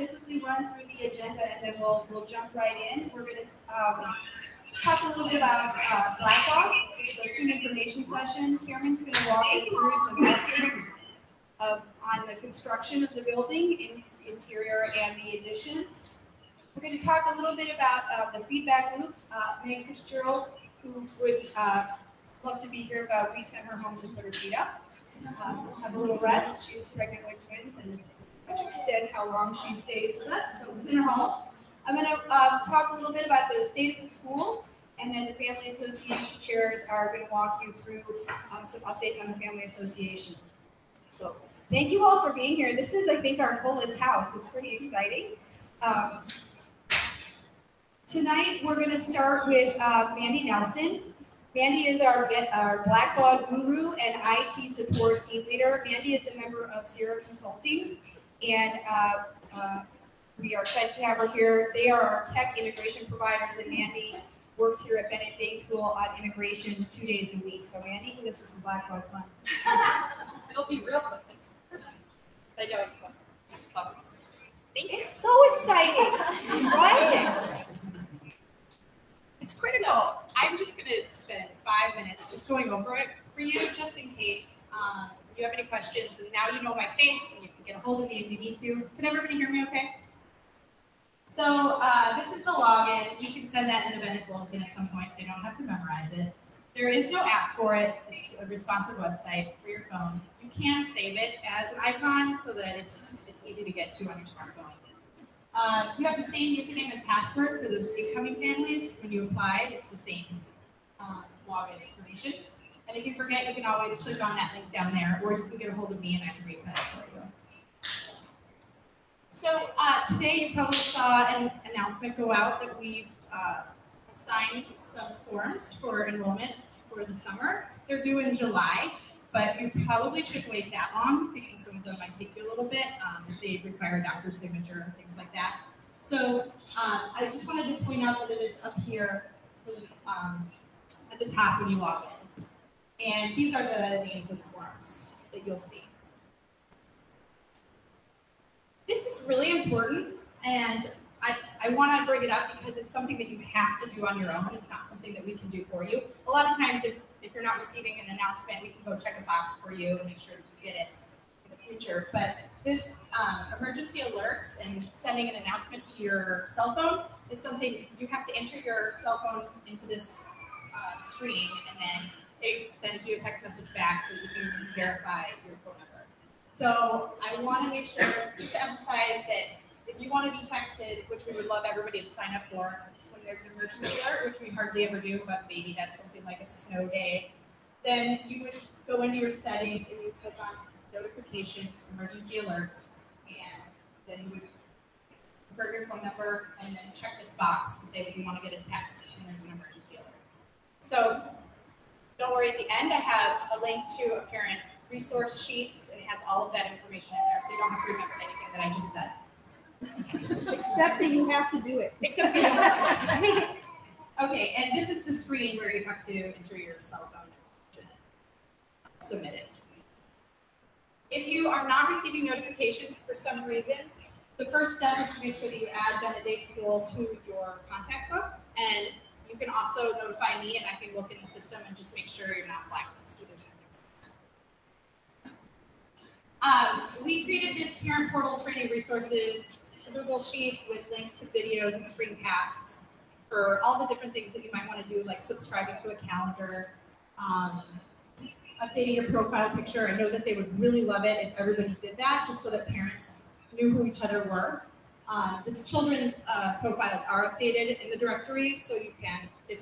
typically run through the agenda and then we'll jump right in. We're going to talk a little bit about Blackhawk, so student information session. Cameron's going to walk us through some updates on the construction of the building, interior and the addition. We're going to talk a little bit about the feedback loop. Meg Fitzgerald, who would love to be here, but we sent her home to put her feet up. Have a little rest. She's pregnant with twins and to extend how long she stays with us. So within her home. I'm going to talk a little bit about the state of the school, and then the Family Association chairs are going to walk you through some updates on the Family Association. So thank you all for being here. This is, I think, our fullest house. It's pretty exciting. Tonight, we're going to start with Mandy Nelson. Mandy is our Blackbaud guru and IT support team leader. Mandy is a member of Sierra Consulting, and we are excited to have her here. They are our tech integration providers, and Mandy works here at Bennett Day School on integration 2 days a week. So Mandy, this was some Blackbaud fun. It'll be real quick. I know it's fun. It's so exciting, right? It's critical. I'm just going to spend 5 minutes just going over it for you, just in case you have any questions. And now you know my face, and you can get a hold of me if you need to. Can everybody hear me okay? So this is the login. You can send that in the Bennett Bulletin at some point, so you don't have to memorize it. There is no app for it. It's a responsive website for your phone. You can save it as an icon so that it's easy to get to on your smartphone. You have the same username and password for those incoming families. When you applied, it's the same login information. And if you forget, you can always click on that link down there, or you can get a hold of me and I can reset it for you. So today you probably saw an announcement go out that we've assigned some forms for enrollment for the summer. They're due in July, but you probably should wait that long because some of them might take you a little bit. They require a doctor's signature and things like that. So I just wanted to point out that it is up here at the top when you log in. And these are the names of the forms that you'll see. This is really important, and I want to bring it up because it's something that you have to do on your own. It's not something that we can do for you. A lot of times, if you're not receiving an announcement, we can go check a box for you and make sure you get it in the future. But this emergency alerts and sending an announcement to your cell phone is something you have to enter your cell phone into this screen, and then it sends you a text message back so you can verify your phone number. So I want to make sure, just to emphasize that if you want to be texted, which we would love everybody to sign up for, when there's an emergency alert, which we hardly ever do, but maybe that's something like a snow day, then you would go into your settings and you click on notifications, emergency alerts, and then you would convert your phone number and then check this box to say that you want to get a text when there's an emergency alert. So don't worry, at the end I have a link to a parent resource sheets, and it has all of that information in there, so you don't have to remember anything that I just said. Except that you have to do it. Except that you have to. Okay, and this is the screen where you have to enter your cell phone information. Submit it. If you are not receiving notifications for some reason, the first step is to make sure that you add Bennett Day School to your contact book, and you can also notify me, and I can look in the system and just make sure you're not blacklisted or something. We created this parent portal training resources. It's a Google sheet with links to videos and screencasts for all the different things that you might want to do, like subscribing to a calendar, updating your profile picture. I know that they would really love it if everybody did that, just so that parents knew who each other were. This children's profiles are updated in the directory, so you can, if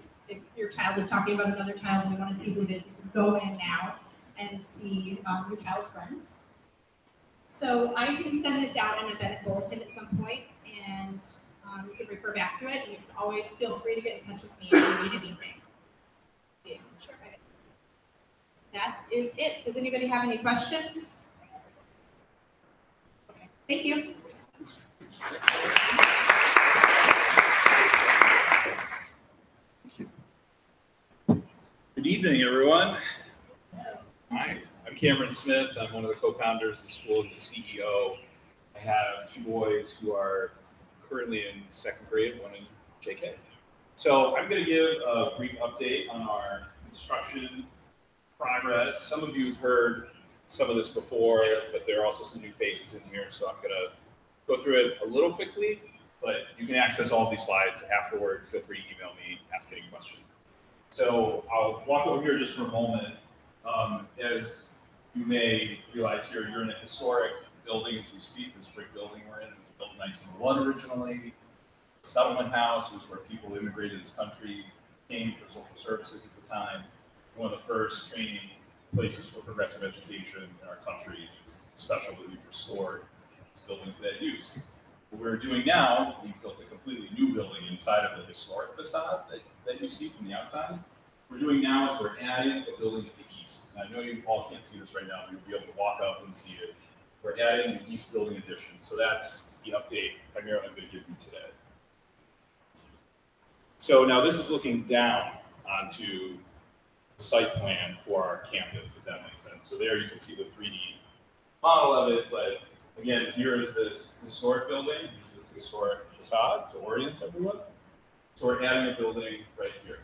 your child is talking about another child and you want to see who it is, you can go in now and see your child's friends. So I can send this out in a Bennett Bulletin at some point, and you can refer back to it, and you can always feel free to get in touch with me if you need anything. Yeah, sure. That is it. Does anybody have any questions? Okay, thank you. Good evening, everyone. Hi, I'm Cameron Smith. I'm one of the co-founders of the school and the CEO. I have two boys who are currently in second grade, one in JK. So I'm going to give a brief update on our construction progress. Some of you have heard some of this before, but there are also some new faces in here, so I'm going to go through it a little quickly, but you can access all of these slides afterward. Feel free to email me, ask any questions. So I'll walk over here just for a moment. As you may realize here, you're in a historic building as we speak. This brick building we're in, it was built in 1901 originally. It's a settlement house. It was where people immigrated this country, came for social services at the time. One of the first training places for progressive education in our country. It's special that we've restored this building to that use. What we're doing now, we've built a completely new building inside of the historic facade that you see from the outside. What we're doing now is we're adding a building to the east. And I know you all can't see this right now, but you'll be able to walk up and see it. We're adding the east building addition. So that's the update primarily I'm going to give you today. So now this is looking down onto the site plan for our campus, if that makes sense. So there you can see the 3D model of it, but again, here is this historic building, here's this historic facade to orient everyone. So we're adding a building right here.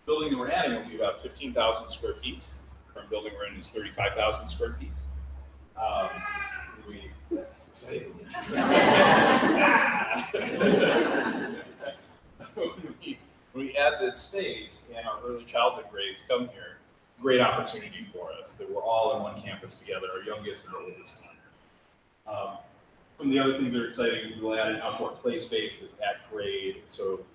The building that we're adding will be about 15,000 square feet. The current building we're in is 35,000 square feet. That's exciting. When we add this space and our early childhood grades come here, great opportunity for us that we're all on one campus together, our youngest and our oldest one. Some of the other things that are exciting is we'll add an outdoor play space that's at grade. So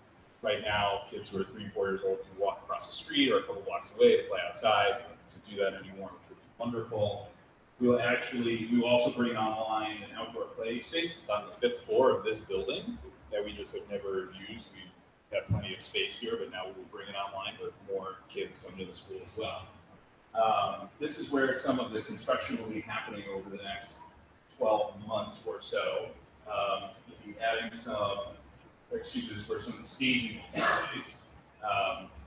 right now, kids who are 3 and 4 years old can walk across the street or a couple blocks away to play outside. We don't do that anymore, which would be wonderful. We will also bring online an outdoor play space. It's on the 5th floor of this building that we just have never used. We have plenty of space here, but now we'll bring it online with more kids coming to the school as well. This is where some of the construction will be happening over the next 12 months or so. We'll be adding this is where some of the staging will take place.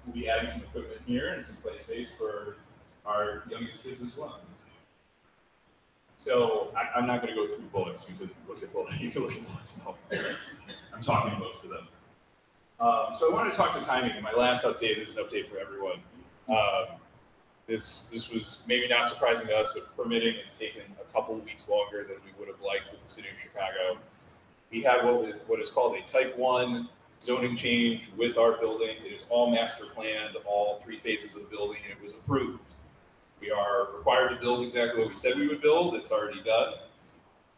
We'll be adding some equipment here and some play space for our youngest kids as well. So I'm not going to go through bullets. You can look at bullets. You can look at bullets and help. I'm talking most of them. So I wanted to talk to timing. My last update is an update for everyone. This was maybe not surprising to us, but permitting has taken a couple of weeks longer than we would have liked with the city of Chicago. We have what is called a Type 1 zoning change with our building. It is all master planned, all 3 phases of the building, and it was approved. We are required to build exactly what we said we would build. It's already done.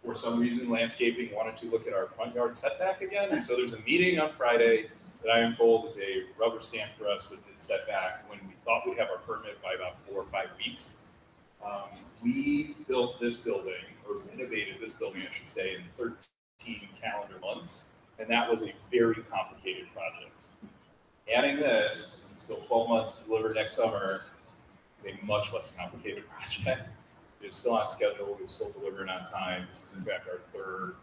For some reason, landscaping wanted to look at our front yard setback again, and so there's a meeting on Friday that I am told is a rubber stamp for us with the setback when we thought we'd have our permit by about 4 or 5 weeks. We built this building, or renovated this building, I should say, in 13 calendar months, and that was a very complicated project. Adding this, still 12 months to deliver next summer, is a much less complicated project. It is still on schedule, we're still delivering on time. This is in fact our 3rd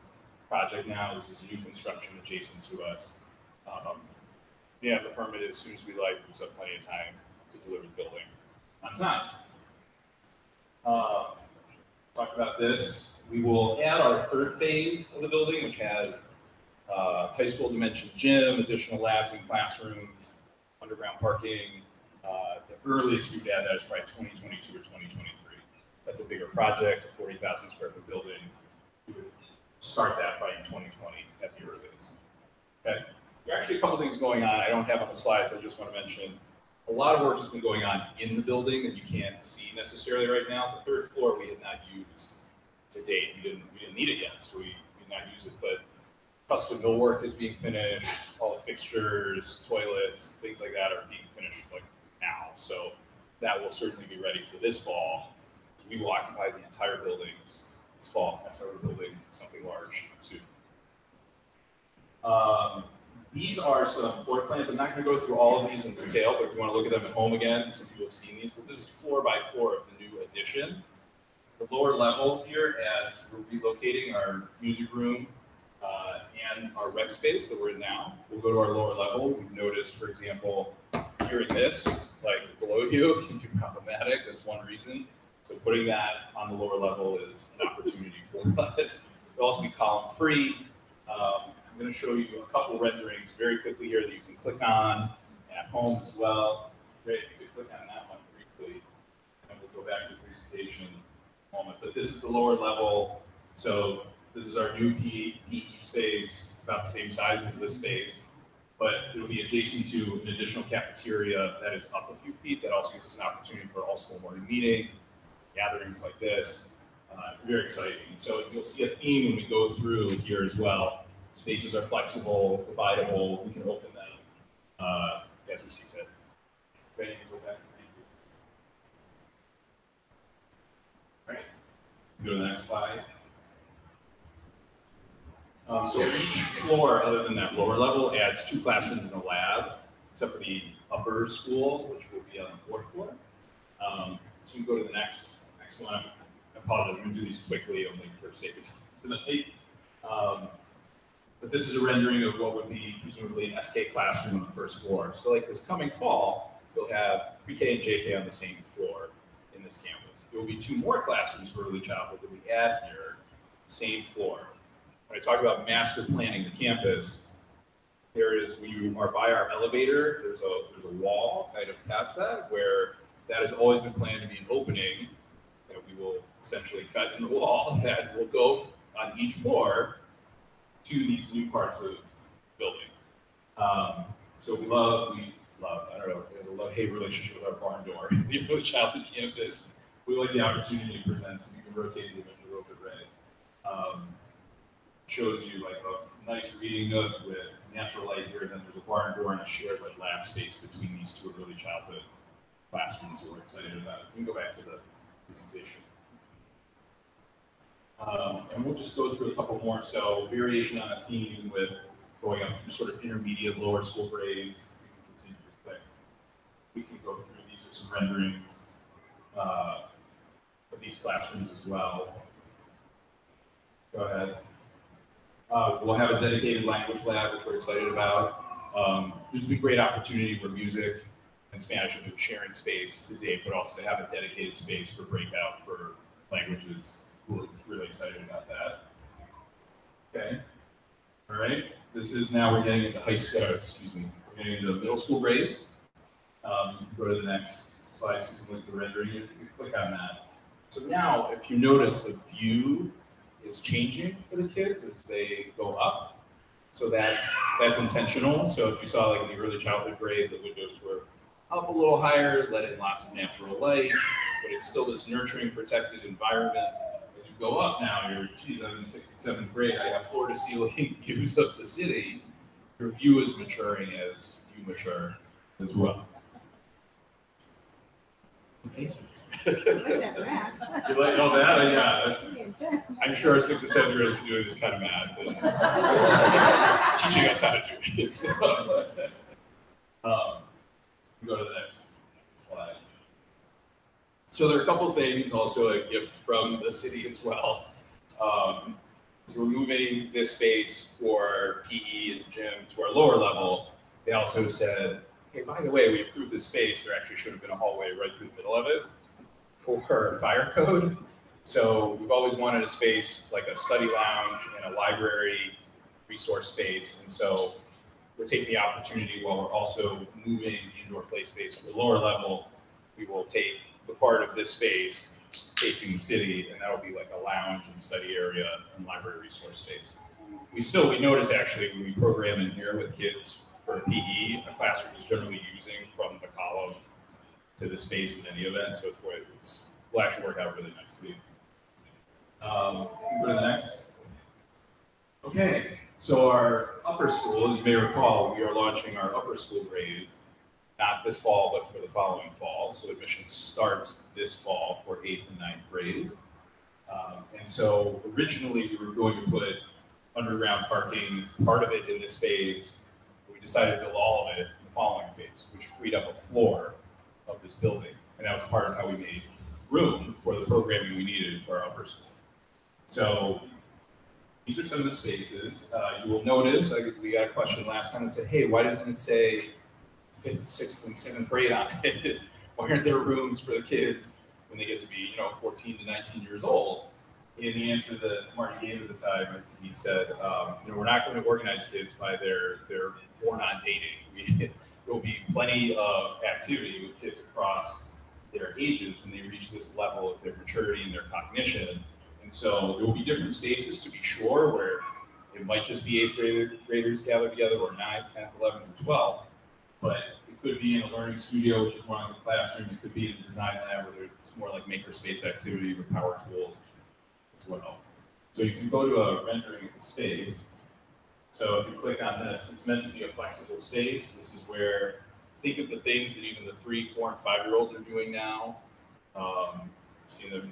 project now. This is new construction adjacent to us. We have the permit as soon as we like. We've got plenty of time to deliver the building on time. Talk about this. We will add our 3rd phase of the building, which has high school dimension gym, additional labs and classrooms, underground parking. The earliest we would add that is probably 2022 or 2023. That's a bigger project, a 40,000 square foot building. We would start that probably in 2020 at the earliest. Okay. There are actually a couple things going on I don't have on the slides. I just want to mention a lot of work has been going on in the building that you can't see necessarily right now. The 3rd floor we had not used to date. We didn't need it yet, so we did not use it. But custom millwork is being finished. All the fixtures, toilets, things like that are being finished like now. So that will certainly be ready for this fall. We will occupy the entire building this fall after we're building something large soon. These are some floor plans. I'm not going to go through all of these in detail, but if you want to look at them at home again, some people have seen these, but this is 4 by 4 of the new addition. The lower level here, as we're relocating our music room and our rec space that we're in now, we'll go to our lower level. We've noticed, for example, hearing this, like below you, can be problematic. That's one reason. So putting that on the lower level is an opportunity for us. It'll also be column free. I'm going to show you a couple renderings very quickly here that you can click on at home as well. Great, you can click on that one briefly, and we'll go back to the presentation in a moment. But this is the lower level. So this is our new PE space. It's about the same size as this space, but it'll be adjacent to an additional cafeteria that is up a few feet. That also gives us an opportunity for all school morning meeting, gatherings like this. Very exciting. So you'll see a theme when we go through here as well. Spaces are flexible, dividable. We can open them as we see fit. Ready to go back? Thank you. All right. Go to the next slide. So each floor, other than that lower level, adds 2 classrooms and a lab, except for the upper school, which will be on the 4th floor. So you can go to the next one. I apologize, I'm going to do these quickly, only for sake of time tonight. But this is a rendering of what would be presumably an SK classroom on the 1st floor. So like this coming fall, you'll have pre-K and JK on the same floor in this campus. There will be 2 more classrooms for early childhood that we add here, same floor. When I talk about master planning the campus, when you are by our elevator, there's a wall kind of past that where that has always been planned to be an opening that we will essentially cut in the wall that will go on each floor to these new parts of the building. So we love, I don't know, we have a love-hate relationship with our barn door, the early childhood campus. We like the opportunity to present, so you can rotate the image a little bit red. Shows you like a nice reading nook with natural light here, and then there's a barn door and a shared like lab space between these 2 early childhood classrooms that we're excited about. We can go back to the presentation. And we'll just go through a couple more. So variation on a theme with going up through sort of intermediate lower school grades. We can continue to click. We can go through, these are some renderings of these classrooms as well. Go ahead. We'll have a dedicated language lab, which we're excited about. This will be a great opportunity where music and Spanish have been sharing space today, but also to have a dedicated space for breakout for languages. We're really excited about that. Okay. All right. This is now we're getting into we're getting into middle school grades. You can go to the next slide so you can link the rendering. If you can click on that. So now, if you notice, the view is changing for the kids as they go up. So that's intentional. So if you saw like in the early childhood grade, the windows were up a little higher, let in lots of natural light, but it's still this nurturing, protected environment. As you go up now, I'm in 6th and 7th grade, I have floor-to-ceiling views of the city. Your view is maturing as you mature as well. Faces. Look at that math. You like all that? Yeah, I'm sure our 6th and 7th graders are doing this kind of math, and teaching us how to do it. So, go to the next slide. So there are a couple of things, also a gift from the city as well. So we're moving this space for PE and gym to our lower level. They also said, hey, by the way, we approved this space. There actually should have been a hallway right through the middle of it for fire code. So we've always wanted a space like a study lounge and a library resource space. And so we're taking the opportunity while we're also moving the indoor play space to the lower level. We will take the part of this space facing the city, and that'll be like a lounge and study area and library resource space. We notice actually when we program in here with kids for PE, a classroom is generally using from the column to the space in any event, so will actually work out really nicely. Go to the next. Okay, so our upper school, as you may recall, we are launching our upper school grades, not this fall, but for the following fall. So admission starts this fall for 8th and 9th grade. And so originally we were going to put underground parking, part of it in this phase. We decided to build all of it in the following phase, which freed up a floor of this building. And that was part of how we made room for the programming we needed for our upper school. So these are some of the spaces. You will notice, we got a question last time that said, hey, why doesn't it say 5th, 6th, and 7th grade on it? Why aren't there rooms for the kids when they get to be, 14 to 19 years old? in the answer that Marty gave at the time, he said, we're not going to organize kids by their born on dating. There will be plenty of activity with kids across their ages when they reach this level of their maturity and their cognition. And so there will be different spaces, to be sure, where it might just be 8th graders gathered together, or 9th, 10th, 11th, and 12th. But it could be in a learning studio, which is more like a classroom. It could be in a design lab, where it's more like makerspace activity with power tools as well. So you can go to a rendering of the space. So if you click on this, it's meant to be a flexible space. This is where, think of the things that even the 3, 4, and 5-year-olds are doing now. Seen them,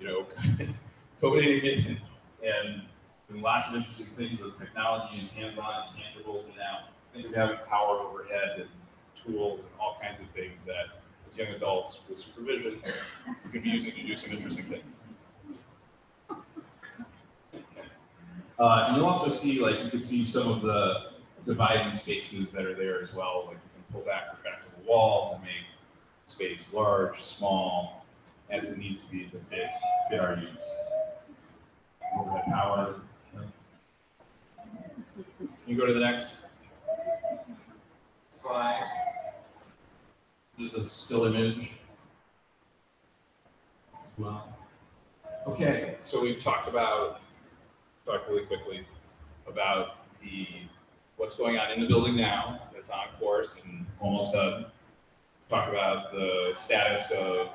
coding and doing lots of interesting things with technology and hands-on and tangibles. And now think of having power overhead and tools and all kinds of things that, as young adults with supervision, you can be using to do some interesting things. And you'll also see, you can see some of the dividing spaces that are there as well. Like you can pull back retractable walls and make space large, small, as it needs to be to fit our use. Overhead power. You go to the next slide. This is a still image as well. Okay, so we've talked really quickly about what's going on in the building now. That's on course and almost done. Talk about the status of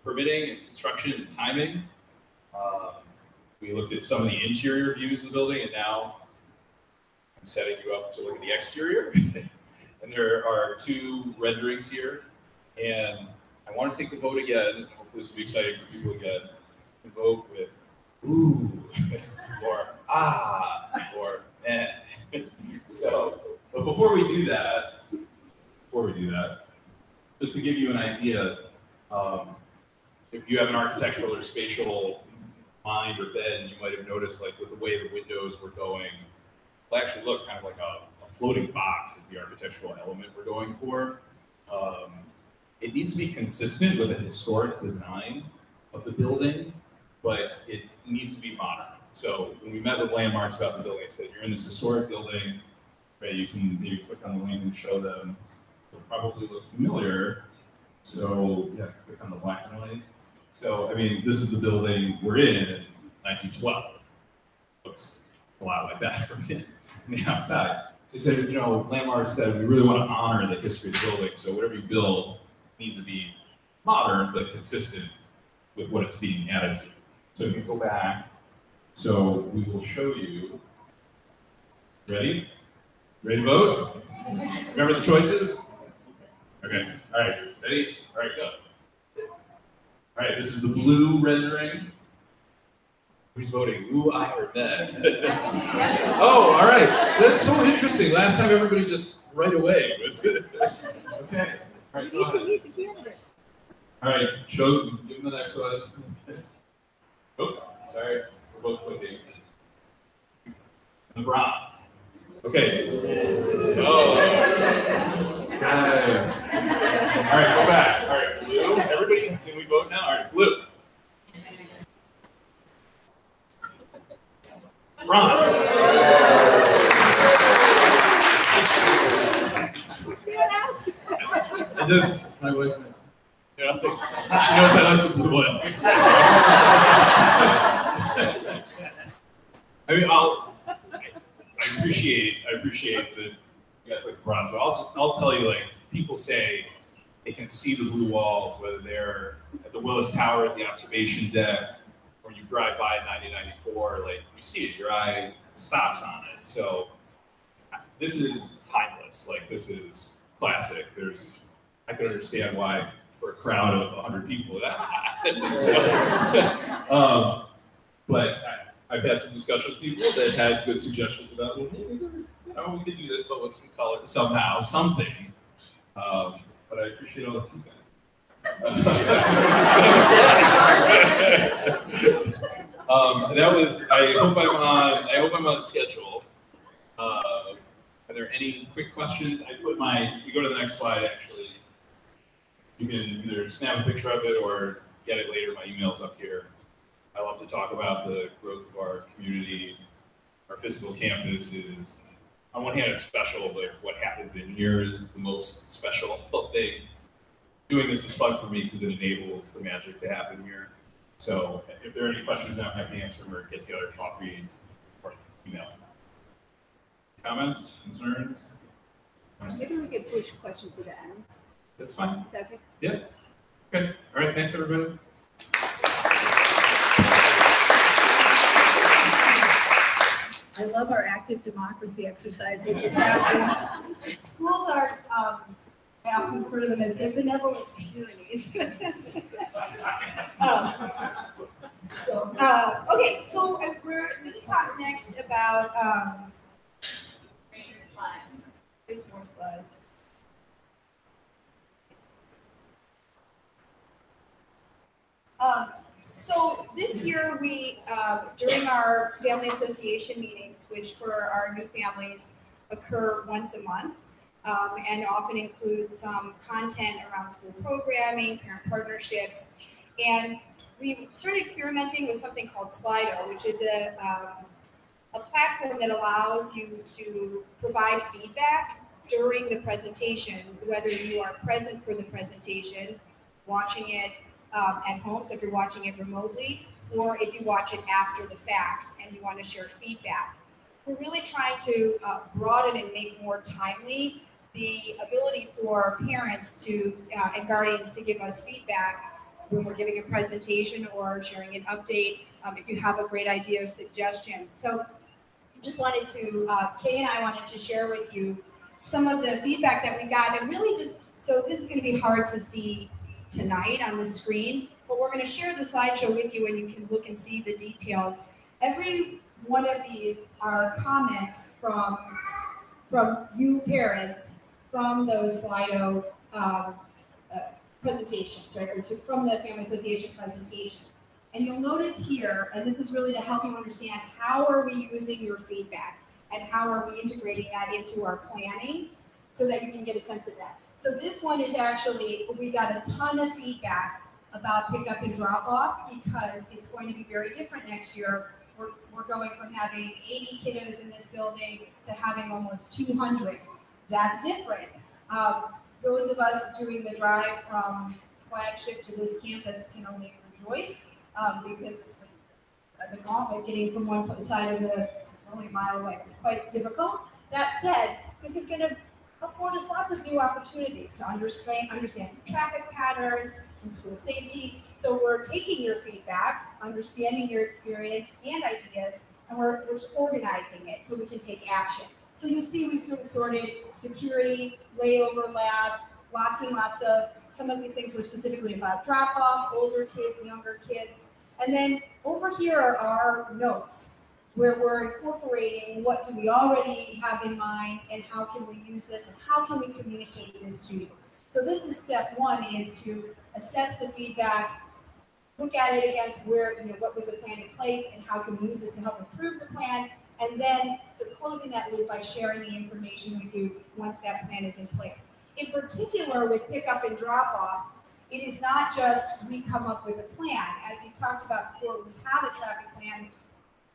permitting and construction and timing. We looked at some of the interior views of the building, and now I'm setting you up to look at the exterior. And there are 2 renderings here. And I want to take the vote again. Hopefully this will be exciting for people again. To vote with ooh, or ah, or eh. So, but before we do that, just to give you an idea, if you have an architectural or spatial mind or bend, you might have noticed, with the way the windows were going, it'll actually look kind of like a floating box is the architectural element we're going for. It needs to be consistent with a historic design of the building, but it needs to be modern. So when we met with Landmarks about the building, I said, you're in this historic building, right? You can maybe click on the link and show them. It'll probably look familiar. So yeah, click on the black and white. So, this is the building we're in 1912. Looks a lot like that from the outside. So he said, Landmark said, we really want to honor the history of the building. So whatever you build needs to be modern, but consistent with what it's being added to. So if you go back, so we will show you. Ready? Ready to vote? Remember the choices? Okay, all right, ready? All right, go. All right, this is the blue rendering. Who's voting? Ooh, I or Ben? Oh, all right. That's so interesting. Last time everybody just right away was okay. All right, go ahead. Meet the candidates. All right, give them the next one. Oh, sorry. We're both clicking. The bronze. Okay. Oh. Guys. All right, go back. All right, blue. Everybody, can we vote now? All right, blue. Bronze. My wife, she knows I like the blue one. I appreciate that you guys like bronze, but I'll tell you, people say they can see the blue walls, whether they're at the Willis Tower at the observation deck, or you drive by 9094, you see it, your eye stops on it. So this is timeless. This is classic. I can understand why for a crowd of 100 people. But I've had some discussions with people that had good suggestions about, well, maybe we could do this, but with some color somehow, something. But I appreciate all the feedback. That was. I hope I'm on schedule. Are there any quick questions? If you go to the next slide, actually, you can either snap a picture of it or get it later. My email's up here. I love to talk about the growth of our community. Our physical campus is, on one hand, it's special, but what happens in here is the most special thing. Doing this is fun for me because it enables the magic to happen here. So if there are any questions, I'm happy to answer them or get together coffee or email. Comments, concerns? Maybe we could push questions to the end. That's fine. Is that okay? Yeah. Okay. All right. Thanks, everybody. I love our active democracy exercise that just happened. Schools are, I often refer to them as their benevolent tyrannies. Okay, so we're going to talk next about, there's more slides. So this year we, during our family association meetings, which for our new families occur once a month, and often include some content around school programming, parent partnerships, and we started experimenting with something called Slido, which is a platform that allows you to provide feedback during the presentation, whether you are present for the presentation, watching it at home, so if you're watching it remotely, or if you watch it after the fact and you want to share feedback. We're really trying to broaden and make more timely the ability for parents to and guardians to give us feedback when we're giving a presentation or sharing an update, if you have a great idea or suggestion. So just wanted to, Kay and I wanted to share with you some of the feedback that we got, and really just, so this is going to be hard to see tonight on the screen, but we're going to share the slideshow with you and you can look and see the details. Every one of these are comments from you parents from those Slido presentations, right? So from the Family Association presentations. And you'll notice here, and this is really to help you understand how are we using your feedback and how are we integrating that into our planning so that you can get a sense of that. So this one is actually, we got a ton of feedback about pickup and drop off because it's going to be very different next year. We're going from having 80 kiddos in this building to having almost 200. That's different. Those of us doing the drive from Flagship to this campus can only rejoice because it's the gauntlet getting from one side of it's only a mile away. It's quite difficult. That said, this is going to afford us lots of new opportunities to understand traffic patterns and school safety. So we're taking your feedback, understanding your experience and ideas, and we're organizing it so we can take action. So you'll see we've sort of sorted security, layover lab, lots and lots of, some of these things were specifically about drop-off, older kids, younger kids. And then over here are our notes, where we're incorporating what do we already have in mind and how can we use this and how can we communicate this to you. So this is step one, is to assess the feedback, look at it against where, what was the plan in place and how can we use this to help improve the plan, and then to closing that loop by sharing the information with you once that plan is in place. In particular, with pickup and drop off, it is not just we come up with a plan. As we talked about before, we have a traffic plan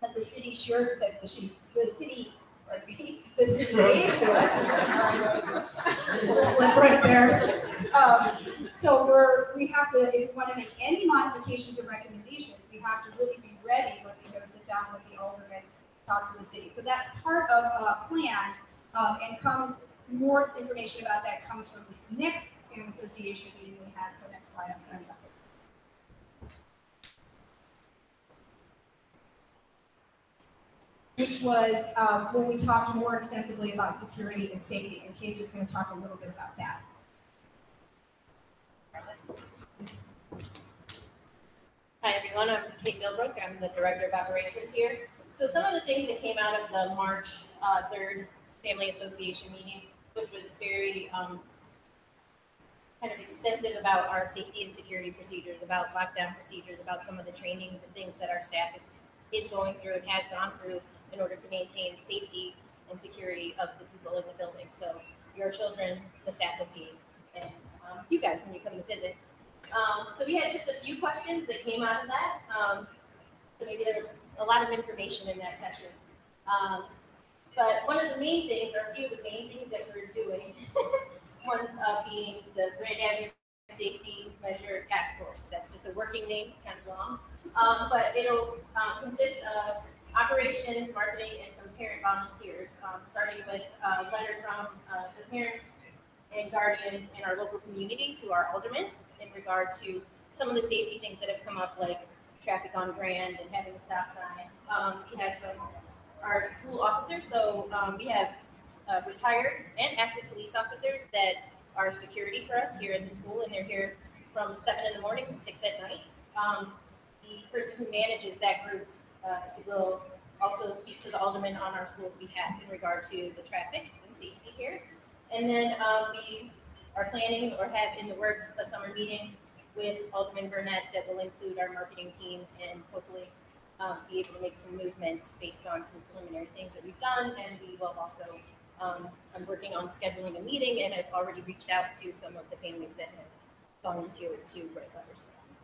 that the city shared, that the city gave to us. Slip right there. So we have to, if we want to make any modifications or recommendations, we have to really be ready when we go sit down with the alderman, talk to the city. So that's part of a plan, and comes, more information about that comes from this next Family Association meeting we had. So next slide, I'm sorry about that. Which was when we talked more extensively about security and safety, and Kay's just going to talk a little bit about that. Hi everyone, I'm Kate Millbrook. I'm the Director of Operations here. So some of the things that came out of the March 3rd Family Association meeting, which was very kind of extensive about our safety and security procedures, about lockdown procedures, about some of the trainings and things that our staff is going through and has gone through in order to maintain safety and security of the people in the building. So your children, the faculty, and you guys when you come to visit. So we had just a few questions that came out of that. So maybe there was a lot of information in that session. But one of the main things, or a few of the main things that we're doing, one being the Grand Avenue Safety Measure Task Force. That's just a working name, it's kind of long. But it'll consist of operations, marketing, and some parent volunteers, starting with a letter from the parents and guardians in our local community to our aldermen in regard to some of the safety things that have come up, like traffic on Grand and having a stop sign. We have our school officers, so we have retired and active police officers that are security for us here at the school, and they're here from 7 in the morning to 6 at night. The person who manages that group will also speak to the alderman on our school's behalf in regard to the traffic and safety here. And then we are planning or have in the works a summer meeting with Alderman Burnett that will include our marketing team and hopefully be able to make some movement based on some preliminary things that we've done. And we will also, I'm working on scheduling a meeting, and I've already reached out to some of the families that have volunteered to write letters for us.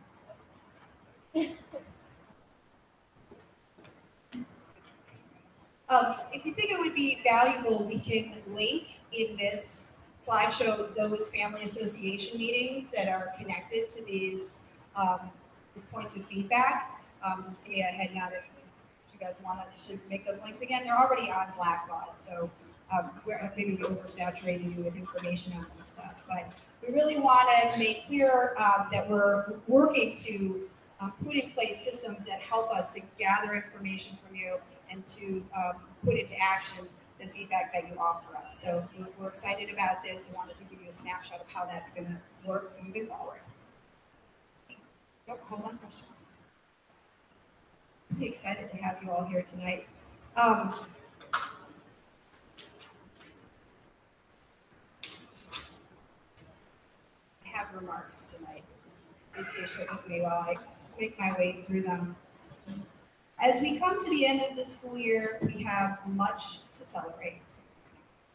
If you think it would be valuable, we can link in this slideshow those family association meetings that are connected to these points of feedback. Just give me a head nod if you guys want us to make those links again. They're already on Blackbaud, so we're maybe oversaturating you with information on this stuff. But we really want to make clear that we're working to put in place systems that help us to gather information from you and to put into action the feedback that you offer us. So we're excited about this. I wanted to give you a snapshot of how that's going to work moving forward. Hold on, questions. Pretty excited to have you all here tonight. I have remarks tonight. Be patient with me while I make my way through them. As we come to the end of the school year, we have much to celebrate.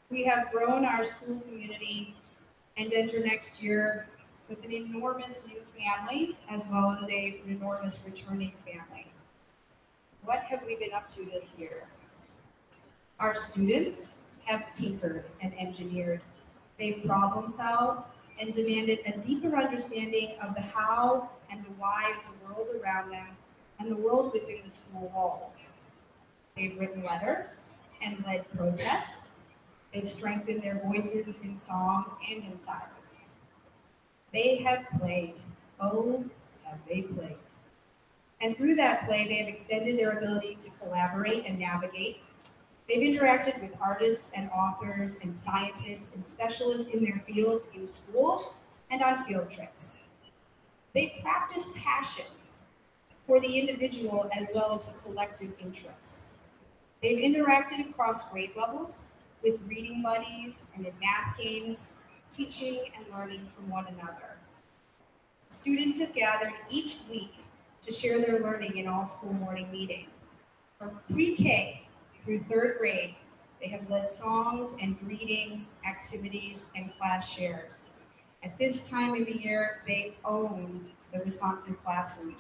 We have grown our school community and enter next year with an enormous new family, as well as an enormous returning family. What have we been up to this year? Our students have tinkered and engineered. They've problem solved and demanded a deeper understanding of the how and the why of the world around them and the world within the school walls. They've written letters and led protests. They've strengthened their voices in song and in silence. They have played. Oh, have they played. And through that play, they have extended their ability to collaborate and navigate. They've interacted with artists and authors and scientists and specialists in their fields in school and on field trips. They practice passion for the individual as well as the collective interests. They've interacted across grade levels with reading buddies and in math games, teaching and learning from one another. Students have gathered each week to share their learning in all-school morning meeting. From pre-K through 3rd grade, they have led songs and greetings, activities, and class shares. At this time of the year, they own the responsive classroom.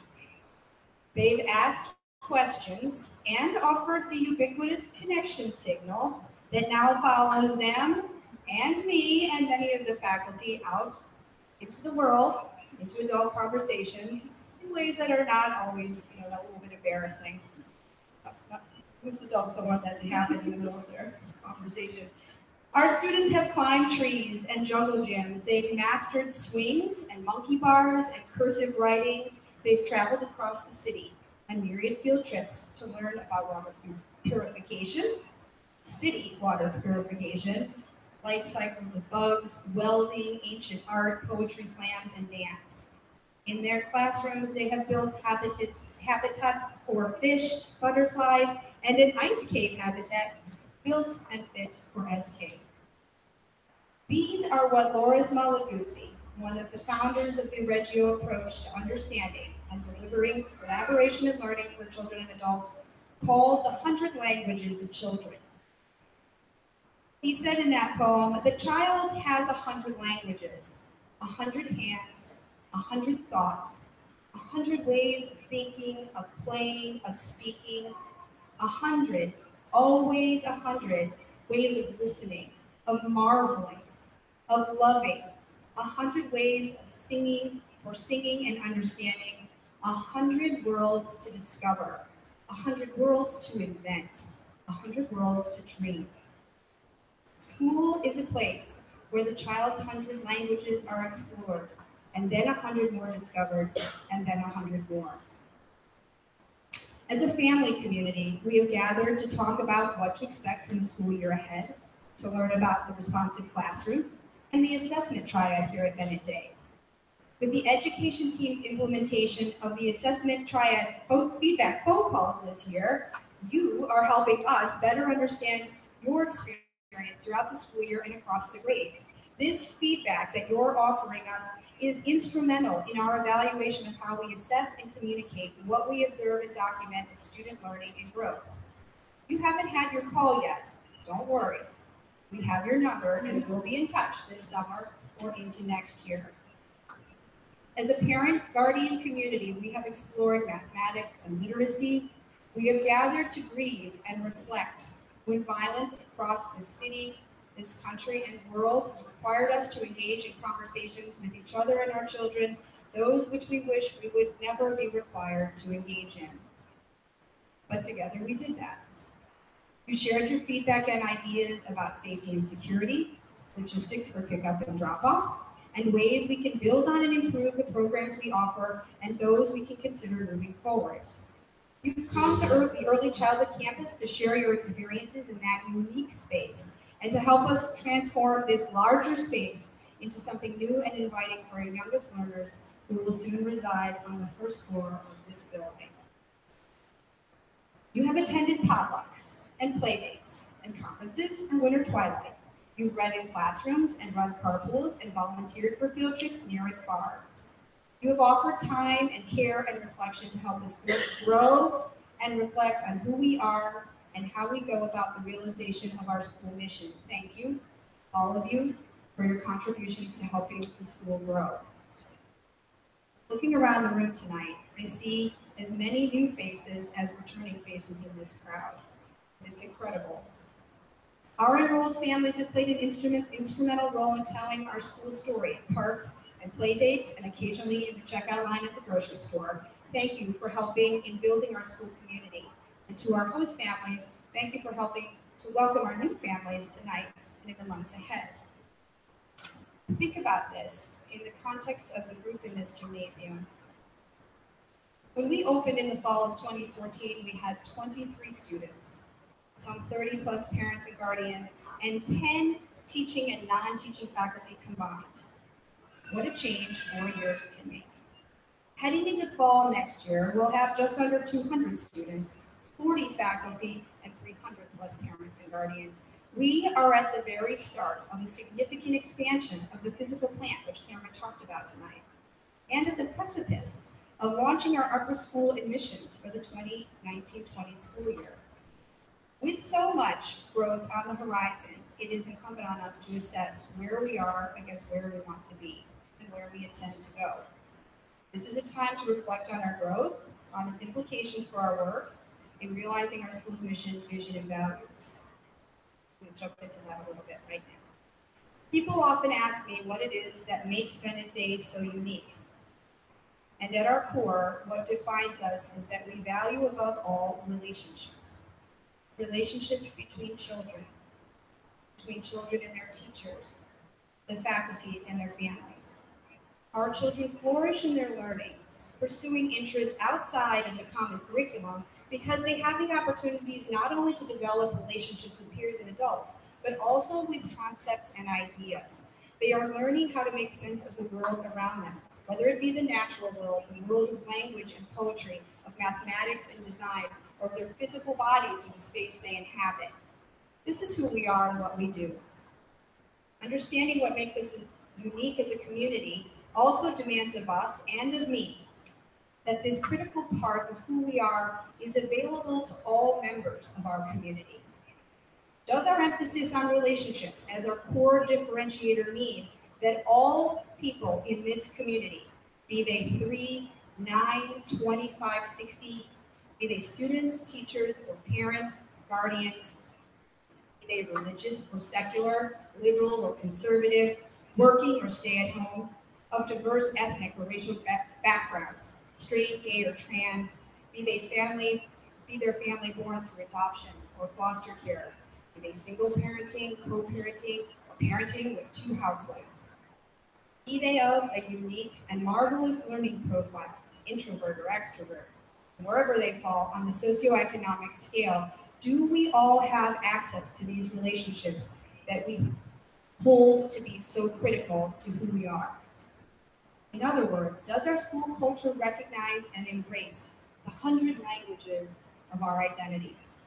They've asked questions and offered the ubiquitous connection signal that now follows them and me and many of the faculty out into the world, into adult conversations in ways that are not always, a little bit embarrassing. Most adults don't want that to happen in the middle of their conversation. Our students have climbed trees and jungle gyms. They've mastered swings and monkey bars and cursive writing. They've traveled across the city on myriad field trips to learn about water purification, city water purification, life cycles of bugs, welding, ancient art, poetry slams, and dance. In their classrooms, they have built habitats for fish, butterflies, and an ice cave habitat built and fit for SK. These are what Loris Malaguzzi, one of the founders of the Reggio approach to understanding and delivering collaboration and learning for children and adults, called the 100 languages of children. He said in that poem, the child has 100 languages, 100 hands, 100 thoughts, 100 ways of thinking, of playing, of speaking. 100, always 100 ways of listening, of marveling, of loving. 100 ways of singing, for singing and understanding. 100 worlds to discover. 100 worlds to invent. 100 worlds to dream. School is a place where the child's 100 languages are explored, and then 100 more discovered, and then 100 more. As a family community, we have gathered to talk about what to expect from the school year ahead, to learn about the responsive classroom, and the assessment triad here at Bennett Day. With the education team's implementation of the assessment triad feedback phone calls this year, you are helping us better understand your experience throughout the school year and across the grades. This feedback that you're offering us is instrumental in our evaluation of how we assess and communicate what we observe and document as student learning and growth. You haven't had your call yet, don't worry. We have your number and we'll be in touch this summer or into next year. As a parent, guardian community, we have explored mathematics and literacy. We have gathered to grieve and reflect when violence across this city, this country, and world has required us to engage in conversations with each other and our children, those which we wish we would never be required to engage in. But together we did that. You shared your feedback and ideas about safety and security, logistics for pickup and drop-off, and ways we can build on and improve the programs we offer and those we can consider moving forward. You've come to the Early Childhood Campus to share your experiences in that unique space and to help us transform this larger space into something new and inviting for our youngest learners who will soon reside on the first floor of this building. You have attended potlucks and playdates and conferences and winter twilight. You've read in classrooms and run carpools and volunteered for field trips near and far. You have offered time and care and reflection to help us grow and reflect on who we are and how we go about the realization of our school mission. Thank you, all of you, for your contributions to helping the school grow. Looking around the room tonight, I see as many new faces as returning faces in this crowd. It's incredible. Our enrolled families have played an instrumental role in telling our school story at parks and play dates and occasionally in the checkout line at the grocery store. Thank you for helping in building our school community. And to our host families, thank you for helping to welcome our new families tonight and in the months ahead. Think about this in the context of the group in this gymnasium. When we opened in the fall of 2014, we had 23 students, some 30 plus parents and guardians, and 10 teaching and non-teaching faculty combined. What a change 4 years can make. Heading into fall next year, we'll have just under 200 students, 40 faculty, and 300 plus parents and guardians. We are at the very start of a significant expansion of the physical plant, which Cameron talked about tonight, and at the precipice of launching our upper school admissions for the 2019-20 school year. With so much growth on the horizon, it is incumbent on us to assess where we are against where we want to be and where we intend to go. This is a time to reflect on our growth, on its implications for our work, in realizing our school's mission, vision, and values. I'm going to jump into that a little bit right now. People often ask me what it is that makes Bennett Day so unique. And at our core, what defines us is that we value above all relationships. Relationships between children and their teachers, the faculty and their families. Our children flourish in their learning, pursuing interests outside of the common curriculum because they have the opportunities not only to develop relationships with peers and adults, but also with concepts and ideas. They are learning how to make sense of the world around them, whether it be the natural world, the world of language and poetry, of mathematics and design, or of their physical bodies in the space they inhabit. This is who we are and what we do. Understanding what makes us unique as a community also demands of us and of me that this critical part of who we are is available to all members of our community. Does our emphasis on relationships as our core differentiator mean that all people in this community, be they 3, 9, 25, 60, be they students, teachers, or parents, guardians, be they religious or secular, liberal or conservative, working or stay at home, of diverse ethnic or racial backgrounds, straight, gay, or trans, be their family born through adoption or foster care, be they single parenting, co-parenting, or parenting with 2 households. Be they of a unique and marvelous learning profile, introvert or extrovert, wherever they fall on the socioeconomic scale, do we all have access to these relationships that we hold to be so critical to who we are? In other words, does our school culture recognize and embrace the 100 languages of our identities?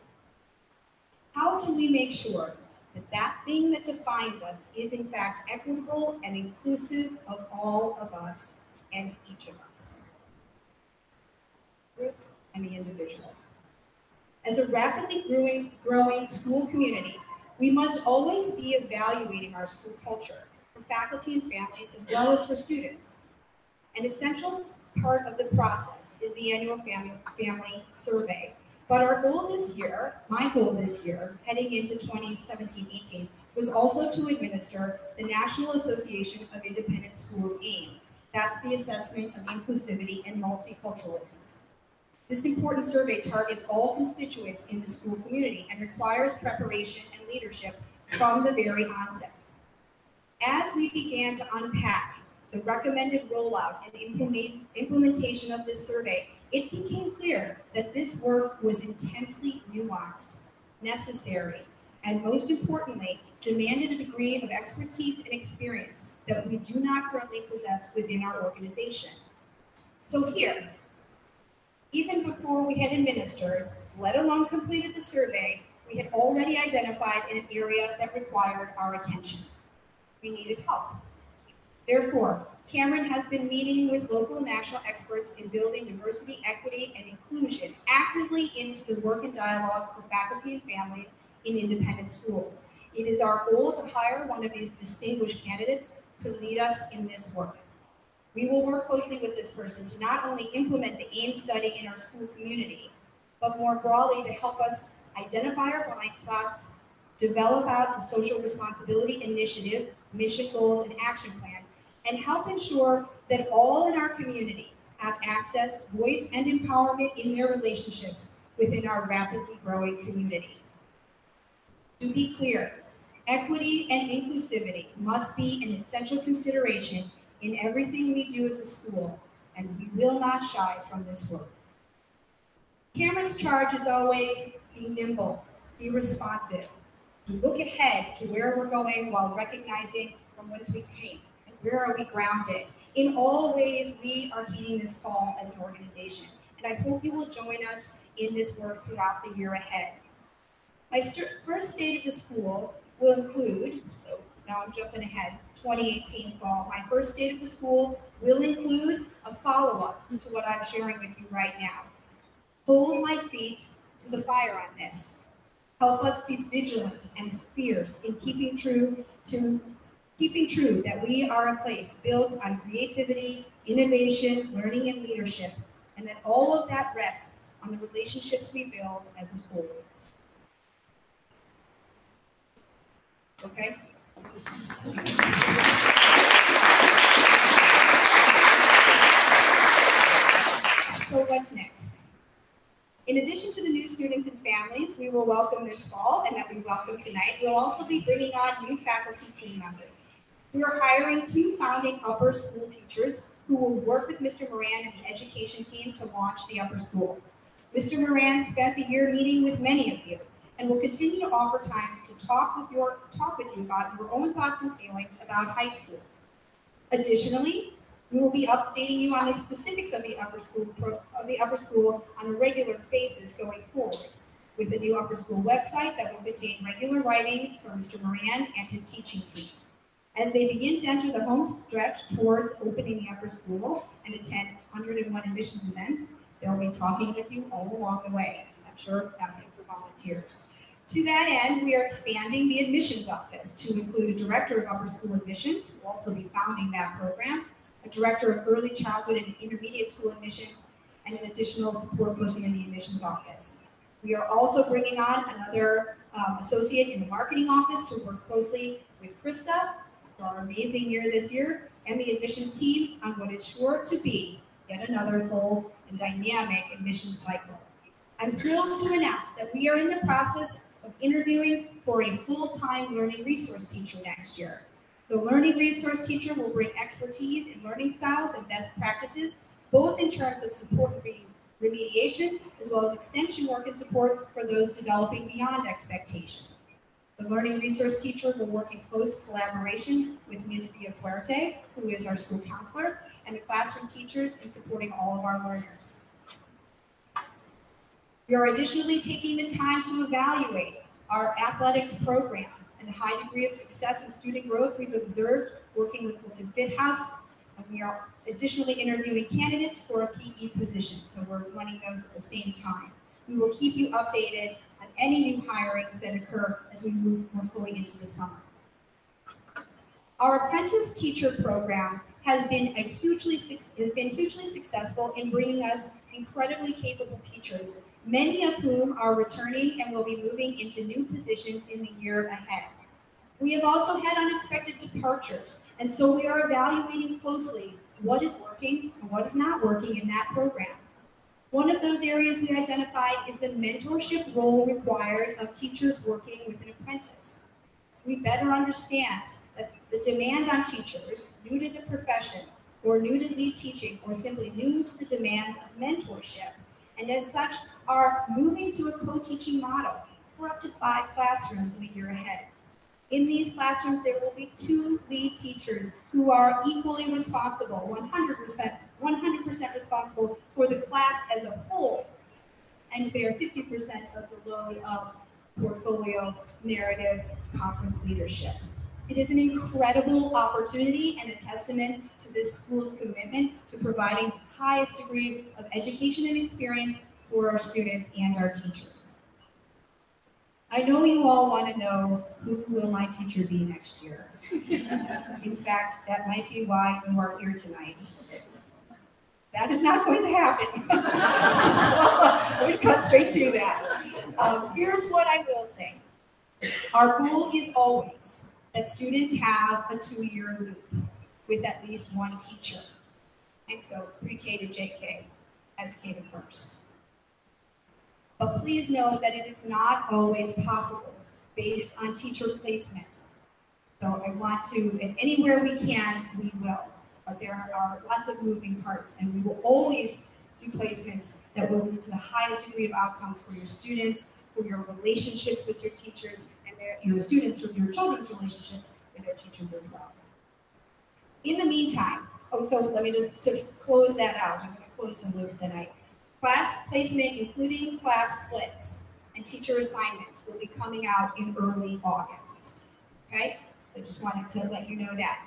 How can we make sure that that thing that defines us is in fact equitable and inclusive of all of us and each of us? Group and the individual. As a rapidly growing school community, we must always be evaluating our school culture for faculty and families as well as for students. An essential part of the process is the annual family survey. But our goal this year, my goal this year, heading into 2017-18, was also to administer the National Association of Independent Schools AIM. That's the assessment of inclusivity and multiculturalism. This important survey targets all constituents in the school community and requires preparation and leadership from the very onset. As we began to unpack the recommended rollout and implementation of this survey, it became clear that this work was intensely nuanced, necessary, and most importantly, demanded a degree of expertise and experience that we do not currently possess within our organization. So here, even before we had administered, let alone completed the survey, we had already identified an area that required our attention. We needed help. Therefore, Cameron has been meeting with local and national experts in building diversity, equity, and inclusion actively into the work and dialogue for faculty and families in independent schools. It is our goal to hire one of these distinguished candidates to lead us in this work. We will work closely with this person to not only implement the AIM study in our school community, but more broadly to help us identify our blind spots, develop out the social responsibility initiative, mission goals, and action plan, and help ensure that all in our community have access, voice, and empowerment in their relationships within our rapidly growing community. To be clear, equity and inclusivity must be an essential consideration in everything we do as a school, and we will not shy from this work. Cameron's charge is always be nimble, be responsive, to look ahead to where we're going while recognizing from whence we came. Where are we grounded? In all ways, we are heeding this call as an organization, and I hope you will join us in this work throughout the year ahead. My first state of the school will include, so now I'm jumping ahead, 2018 fall. My first state of the school will include a follow-up to what I'm sharing with you right now. Hold my feet to the fire on this. Help us be vigilant and fierce in keeping true that we are a place built on creativity, innovation, learning, and leadership, and that all of that rests on the relationships we build as a whole. Okay? So what's next? In addition to the new students and families we will welcome this fall and that we welcome tonight, we'll also be bringing on new faculty team members. We are hiring 2 founding upper school teachers who will work with Mr. Moran and the education team to launch the upper school. Mr. Moran spent the year meeting with many of you and will continue to offer times to talk with you about your own thoughts and feelings about high school. Additionally, we will be updating you on the specifics of the upper school on a regular basis going forward, with a new upper school website that will contain regular writings from Mr. Moran and his teaching team. As they begin to enter the home stretch towards opening the upper school and attend 101 admissions events, they'll be talking with you all along the way. I'm sure asking for volunteers. To that end, we are expanding the admissions office to include a director of upper school admissions, who will also be founding that program, a director of early childhood and intermediate school admissions, and an additional support person in the admissions office. We are also bringing on another associate in the marketing office to work closely with Krista for our amazing year this year and the admissions team on what is sure to be yet another full and dynamic admissions cycle. I'm thrilled to announce that we are in the process of interviewing for a full-time learning resource teacher next year. The learning resource teacher will bring expertise in learning styles and best practices, both in terms of support and remediation, as well as extension work and support for those developing beyond expectation. The learning resource teacher will work in close collaboration with Ms. Villafuerte, who is our school counselor, and the classroom teachers in supporting all of our learners. We are additionally taking the time to evaluate our athletics program and the high degree of success and student growth we've observed working with Fulton Fithouse, and we are additionally interviewing candidates for a PE position, so we're running those at the same time. We will keep you updated on any new hirings that occur as we move more fully into the summer. Our apprentice teacher program has been hugely successful in bringing us incredibly capable teachers, many of whom are returning and will be moving into new positions in the year ahead. We have also had unexpected departures, and so we are evaluating closely what is working and what is not working in that program. One of those areas we identified is the mentorship role required of teachers working with an apprentice. We better understand that the demand on teachers new to the profession or new to lead teaching or simply new to the demands of mentorship, and as such are moving to a co-teaching model for up to 5 classrooms in the year ahead. In these classrooms, there will be 2 lead teachers who are equally responsible, 100% responsible for the class as a whole, and bear 50% of the load of portfolio, narrative, conference leadership. It is an incredible opportunity and a testament to this school's commitment to providing the highest degree of education and experience for our students and our teachers. I know you all want to know who will my teacher be next year. In fact, that might be why you are here tonight. That is not going to happen. So, let me cut straight to that. Here's what I will say. Our goal is always that students have a 2-year loop with at least 1 teacher. And so pre-K to JK, SK to first. But please know that it is not always possible based on teacher placement. So I want to, and anywhere we can, we will. But there are lots of moving parts, and we will always do placements that will lead to the highest degree of outcomes for your students, for your relationships with your teachers, and your students or your children's relationships with their teachers as well. In the meantime, so let me just to close that out. I'm going to close some loops tonight. Class placement, including class splits and teacher assignments, will be coming out in early August. Okay, so just wanted to let you know that.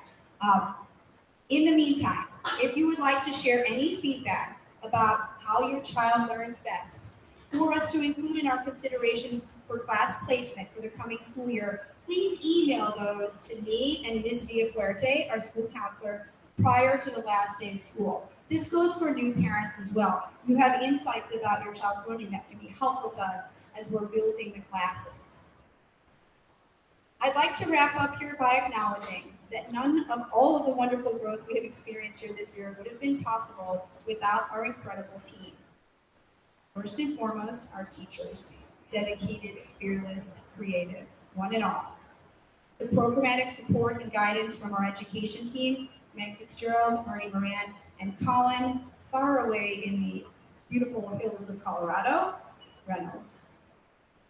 In the meantime, if you would like to share any feedback about how your child learns best, for us to include in our considerations for class placement for the coming school year, please email those to me and Ms. Villafuerte, our school counselor, prior to the last day of school. This goes for new parents as well. You have insights about your child's learning that can be helpful to us as we're building the classes. I'd like to wrap up here by acknowledging that none of all of the wonderful growth we have experienced here this year would have been possible without our incredible team. First and foremost, our teachers, dedicated, fearless, creative, one and all. The programmatic support and guidance from our education team, Meg Fitzgerald, Marty Moran, and Colin, far away in the beautiful hills of Colorado, Reynolds.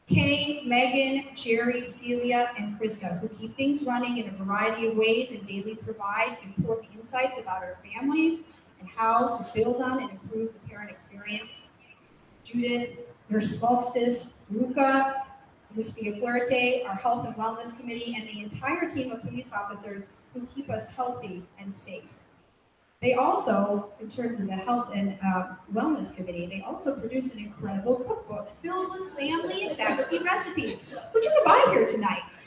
Kay, Megan, Jerry, Celia, and Krista, who keep things running in a variety of ways and daily provide important insights about our families and how to build on and improve the parent experience. Judith, Nurse Solstice, Ruka, Ms. Villafuerte, our Health and Wellness Committee, and the entire team of police officers who keep us healthy and safe. They also, in terms of the Health and Wellness Committee, they also produce an incredible cookbook filled with family and faculty recipes, which you can buy here tonight.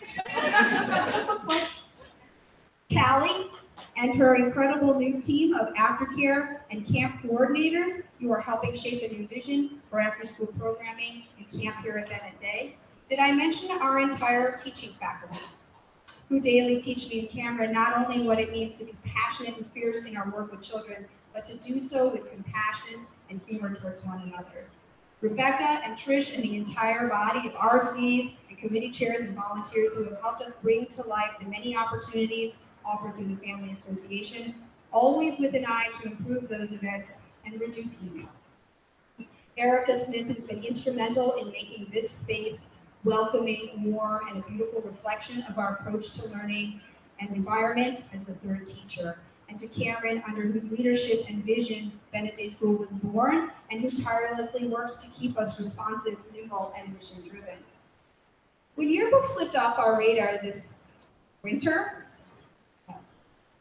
Callie, and her incredible new team of aftercare and camp coordinators. You are helping shape a new vision for after-school programming and camp here at Bennett Day. Did I mention our entire teaching faculty, who daily teach me and Cameron not only what it means to be passionate and fierce in our work with children, but to do so with compassion and humor towards one another. Rebecca and Trish and the entire body of RCs and committee chairs and volunteers who have helped us bring to life the many opportunities offered through the Family Association, always with an eye to improve those events and reduce email. Erica Smith has been instrumental in making this space welcoming, warm, and a beautiful reflection of our approach to learning and environment as the third teacher. And to Cameron, under whose leadership and vision Bennett Day School was born, and who tirelessly works to keep us responsive, nimble, and mission-driven. When yearbook slipped off our radar this winter,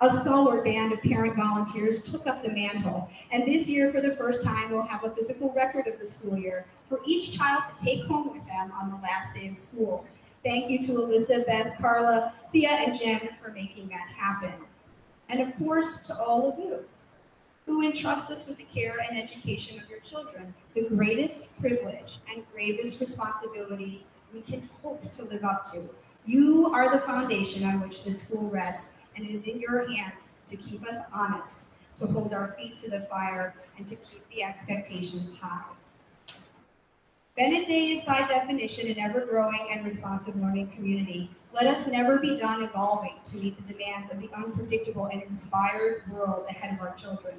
a stalwart band of parent volunteers took up the mantle. And this year, for the first time, we'll have a physical record of the school year for each child to take home with them on the last day of school. Thank you to Alyssa, Beth, Carla, Thea, and Jen for making that happen. And of course, to all of you who entrust us with the care and education of your children, the greatest privilege and gravest responsibility we can hope to live up to. You are the foundation on which this school rests, and it is in your hands to keep us honest, to hold our feet to the fire, and to keep the expectations high. Bennett Day is by definition an ever-growing and responsive learning community. Let us never be done evolving to meet the demands of the unpredictable and inspired world ahead of our children.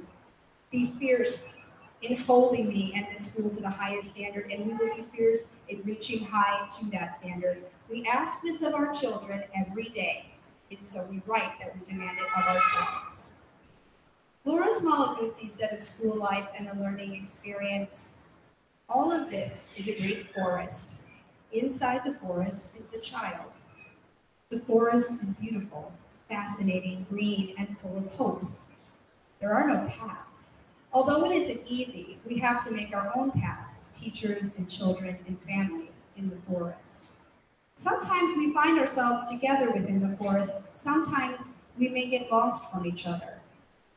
Be fierce in holding me and this school to the highest standard, and we will be fierce in reaching high to that standard. We ask this of our children every day. It is only right that we demand it of ourselves. Laura Smolaguzzi said of school life and the learning experience, all of this is a great forest. Inside the forest is the child. The forest is beautiful, fascinating, green, and full of hopes. There are no paths. Although it isn't easy, we have to make our own paths as teachers and children and families in the forest. Sometimes we find ourselves together within the forest. Sometimes we may get lost from each other.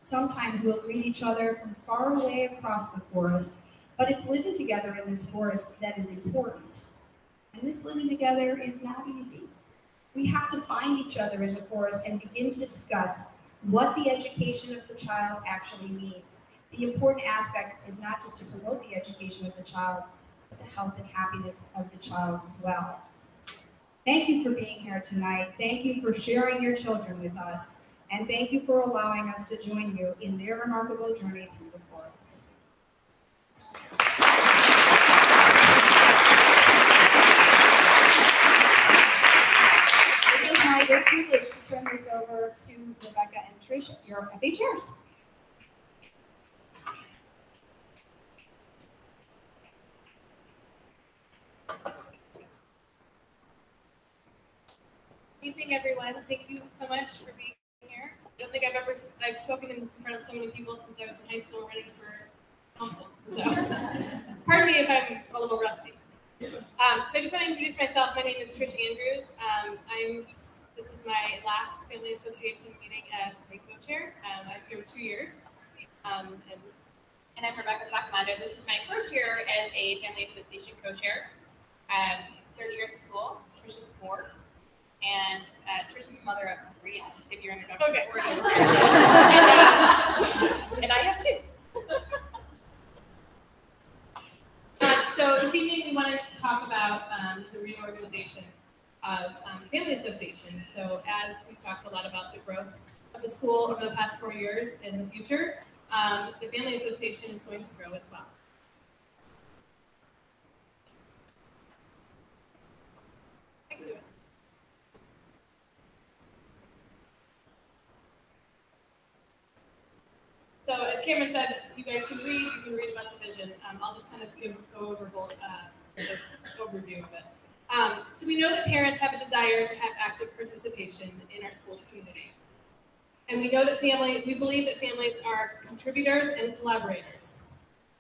Sometimes we'll greet each other from far away across the forest, but it's living together in this forest that is important. And this living together is not easy. We have to find each other in the forest and begin to discuss what the education of the child actually means. The important aspect is not just to promote the education of the child, but the health and happiness of the child as well. Thank you for being here tonight. Thank you for sharing your children with us. And thank you for allowing us to join you in their remarkable journey through the forest. It is my great privilege to turn this over to Rebecca and Trish, your FA chairs. Good evening, everyone. Thank you so much for being here. I don't think I've spoken in front of so many people since I was in high school running for council. So, pardon me if I'm a little rusty. So I just want to introduce myself. My name is Trish Andrews. This is my last Family Association meeting as a co-chair. I served 2 years. And I'm Rebecca Sacamando. This is my first year as a Family Association co-chair. Third year at the school. Trish is fourth. And Trish is mother of 3. I'll just give your introduction. Okay. And I have 2. So this evening we wanted to talk about the reorganization of the Family Association. So as we talked a lot about the growth of the school over the past 4 years in the future, the Family Association is going to grow as well. So as Cameron said, you guys can read about the vision. I'll just kind of go over the overview of it. So we know that parents have a desire to have active participation in our school's community. And we know that we believe that families are contributors and collaborators.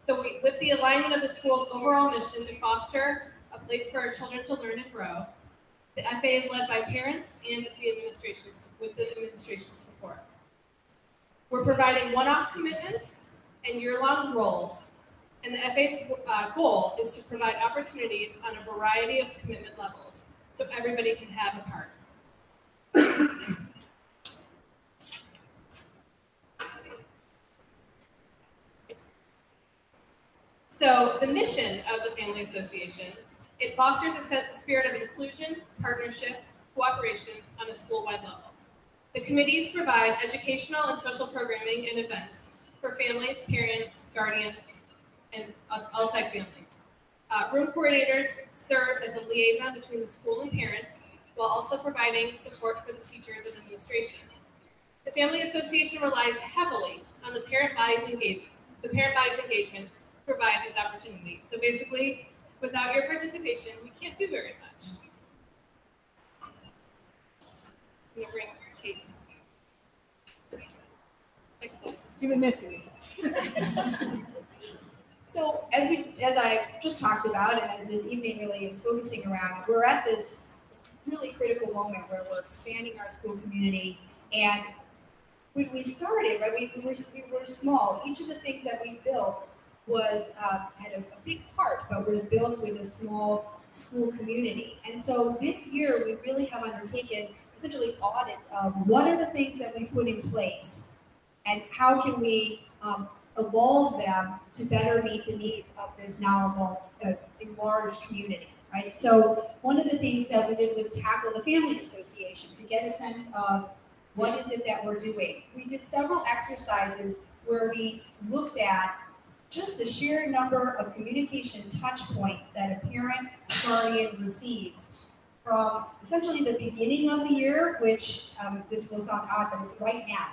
So with the alignment of the school's overall mission to foster a place for our children to learn and grow, the FA is led by parents and the administration, with the administration's support. We're providing one-off commitments and year-long roles, and the FA's goal is to provide opportunities on a variety of commitment levels, so everybody can have a part. So the mission of the Family Association, it fosters a spirit of inclusion, partnership, cooperation on a school-wide level. The committees provide educational and social programming and events for families, parents, guardians, and outside family. Room coordinators serve as a liaison between the school and parents, while also providing support for the teachers and administration. The Family Association relies heavily on the parent body's engagement. The parent body's engagement provide these opportunities. So basically, without your participation, we can't do very much. I'm gonna bring Katie. Next slide. You've been missing. So as I just talked about, and as this evening really is focusing around, we're at this really critical moment where we're expanding our school community. And when we started, right, we were small. Each of the things that we built was had a big heart, but was built with a small school community. And so this year, we really have undertaken essentially audits of what are the things that we put in place, and how can we evolve them to better meet the needs of this now enlarged community, right? So one of the things that we did was tackle the Family Association to get a sense of what is it that we're doing. We did several exercises where we looked at just the sheer number of communication touch points that a parent guardian receives from essentially the beginning of the year, which this will sound odd, but it's right now.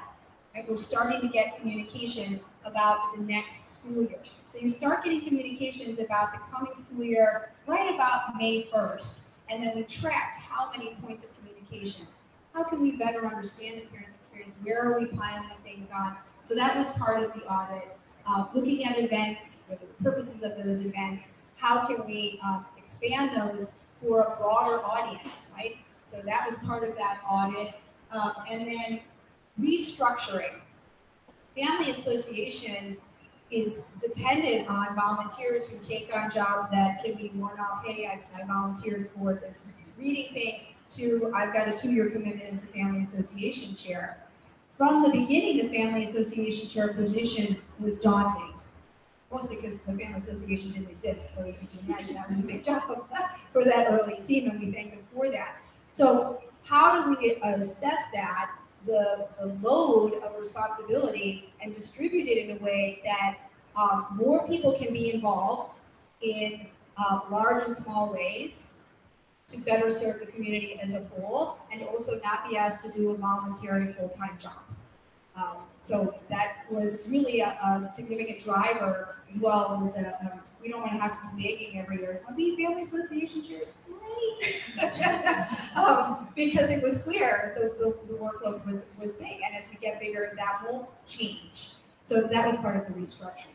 Right? We're starting to get communication about the next school year. So you start getting communications about the coming school year right about May 1st, and then we tracked how many points of communication. How can we better understand the parent's experience? Where are we piling things on? So that was part of the audit. Looking at events, what are the purposes of those events, how can we expand those for a broader audience, right? So that was part of that audit. And then restructuring. Family Association is dependent on volunteers who take on jobs that can be one-off. Hey, I volunteered for this reading thing, to I've got a 2-year commitment as a Family Association chair. From the beginning, the Family Association chair position was daunting, mostly because the Family Association didn't exist. So you can imagine that was a big job for that early team, and we thank them for that. So how do we assess that, the load of responsibility, and distribute it in a way that more people can be involved in large and small ways to better serve the community as a whole, and also not be asked to do a voluntary full-time job. So that was really a significant driver as well. Was we don't want to have to be begging every year. I'll be Family Association chair. It's great, because it was clear the workload was big, and as we get bigger, that won't change. So that was part of the restructuring.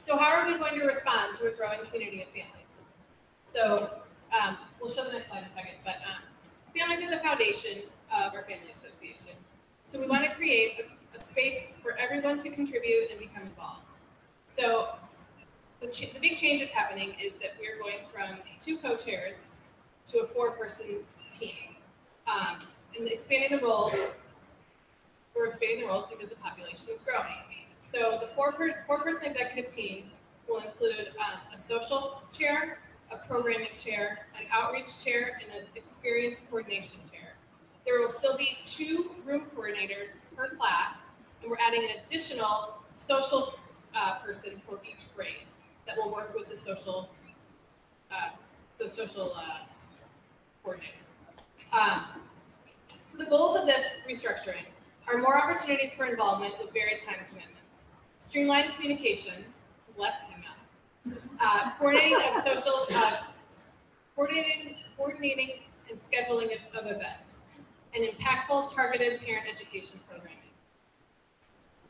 So how are we going to respond to a growing community of families? So we'll show the next slide in a second, but families are the foundation of our Family Association. So we want to create a space for everyone to contribute and become involved. So the big change is happening is that we're going from 2 co-chairs to a 4-person team. And expanding the roles, we're expanding the roles because the population is growing. So the 4-person executive team will include a social chair, a programming chair, an outreach chair, and an experience coordination chair. There will still be 2 room coordinators per class, and we're adding an additional social person for each grade that will work with the social coordinator. So the goals of this restructuring are more opportunities for involvement with varied time commitments, streamlined communication, less email, coordinating and scheduling of events, and impactful targeted parent education programming.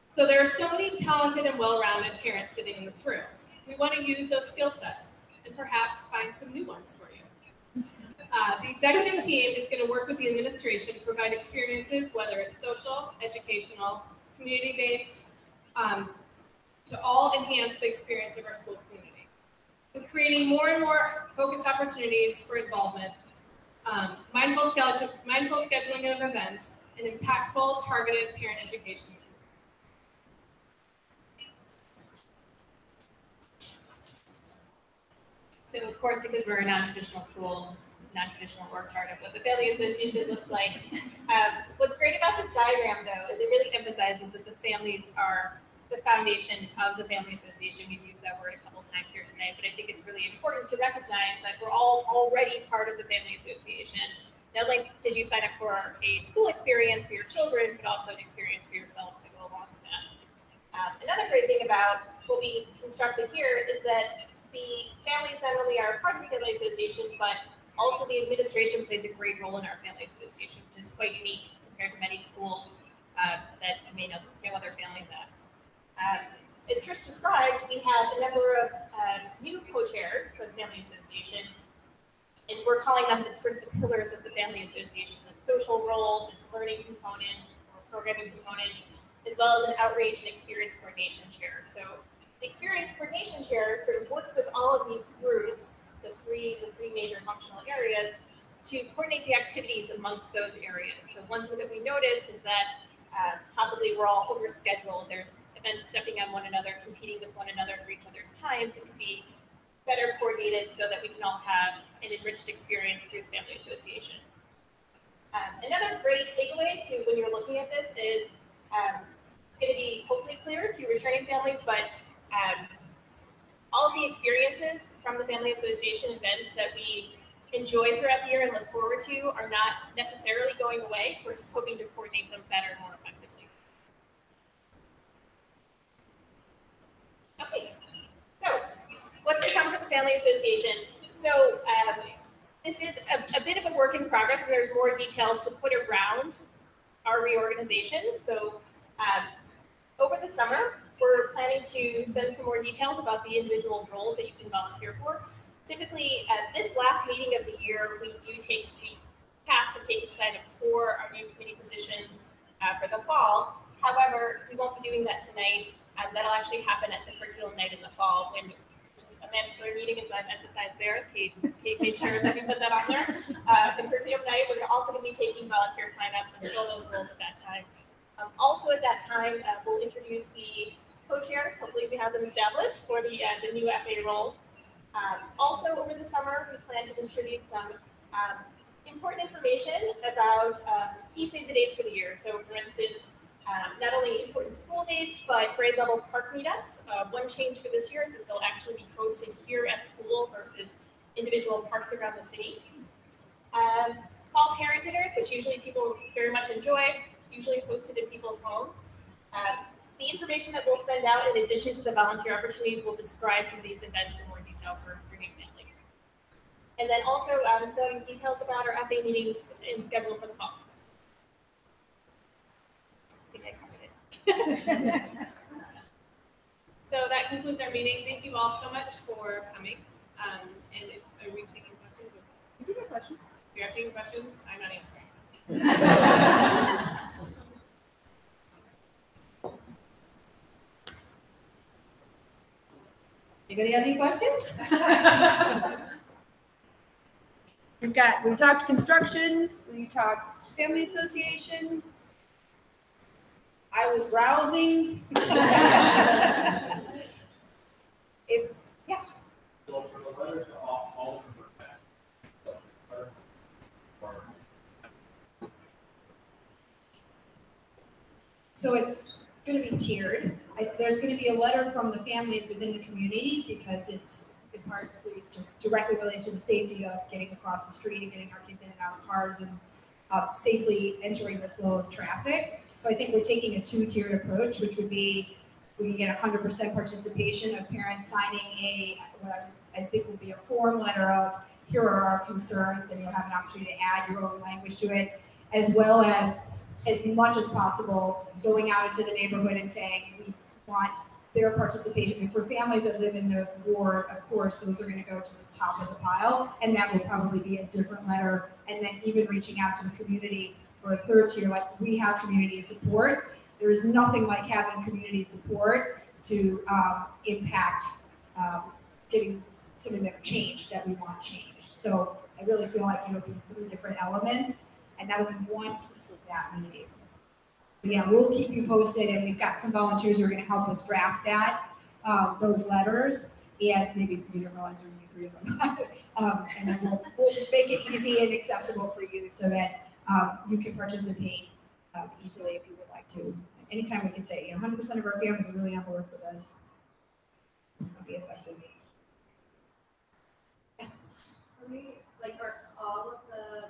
So there are so many talented and well-rounded parents sitting in this room. We want to use those skill sets. and perhaps find some new ones for you. The executive team is going to work with the administration to provide experiences, whether it's social, educational, community-based, to all enhance the experience of our school community. We're creating more and more focused opportunities for involvement, mindful scheduling of events, and impactful, targeted parent education. So of course, because we're a non-traditional school, non-traditional org chart of what the Family Association looks like. What's great about this diagram, though, is it really emphasizes that the families are the foundation of the Family Association. We've used that word a couple times here tonight, but I think it's really important to recognize that we're all already part of the Family Association. Not only did you sign up for a school experience for your children, but also an experience for yourselves to go along with that. Another great thing about what we constructed here is that the families not only are part of the Family Association, but also the administration plays a great role in our Family Association, which is quite unique compared to many schools that may know other families at. As Trish described, we have a number of new co-chairs for the Family Association, and we're calling them the sort of the pillars of the Family Association: the social role, this learning component, or programming component, as well as an outreach and experience coordination chair. So the experience coordination chair sort of works with all of these groups, the three major functional areas, to coordinate the activities amongst those areas. So one thing that we noticed is that possibly we're all overscheduled. There's events stepping on one another, competing with one another for each other's times. It could be better coordinated so that we can all have an enriched experience through the Family Association. Another great takeaway to when you're looking at this is it's going to be hopefully clear to returning families, but all of the experiences from the Family Association events that we enjoy throughout the year and look forward to are not necessarily going away. We're just hoping to coordinate them better and more effectively. Okay, so what's to come for the Family Association? So this is a bit of a work in progress, and there's more details to put around our reorganization. So over the summer, we're planning to send some more details about the individual roles that you can volunteer for. Typically, at this last meeting of the year, we passed have taken signups for our new committee positions for the fall. However, we won't be doing that tonight. That'll actually happen at the curriculum night in the fall, which is a mandatory meeting, as I've emphasized there. Kate made sure that we put that on there. The curriculum night, we're also going to be taking volunteer signups and fill those roles at that time. Also at that time, we'll introduce the co-chairs. Hopefully we have them established for the new FA roles. Also over the summer, we plan to distribute some important information about key save the dates for the year. So for instance, not only important school dates, but grade level park meetups. One change for this year is that they'll actually be hosted here at school versus individual parks around the city. Fall parent dinners, which usually people very much enjoy, usually hosted in people's homes. The information that we'll send out, in addition to the volunteer opportunities, will describe some of these events in more detail for new families. And then also some details about our FA meetings and schedule for the fall. I think I covered it. So that concludes our meeting. Thank you all so much for coming. And are we taking questions? You have a question? We are taking questions. I'm not answering. Anybody have any questions? We talked construction, we talked family association. I was rousing. Yeah. So for the letters, all of them are back. So it's going to be tiered. There's going to be a letter from the families within the community because it's in part just directly related to the safety of getting across the street and getting our kids in and out of cars and safely entering the flow of traffic. So I think we're taking a two-tiered approach, which would be we can get 100% participation of parents signing what I think will be a form letter of here are our concerns, and you'll have an opportunity to add your own language to it, as well as much as possible going out into the neighborhood and saying we want their participation. And for families that live in the ward, of course, those are going to go to the top of the pile, and that will probably be a different letter. And then even reaching out to the community for a third tier, like we have community support. There is nothing like having community support to impact getting something that changed that we want changed. So I really feel like it'll be 3 different elements, and that'll be one piece of that meeting. But yeah, we'll keep you posted, and we've got some volunteers who are going to help us draft that, those letters, and maybe you don't realize there are only 3 of them. And then we'll make it easy and accessible for you so that you can participate easily if you would like to. Anytime we can say, 100% of our families are really on board for this. It'll be effective. Are all of the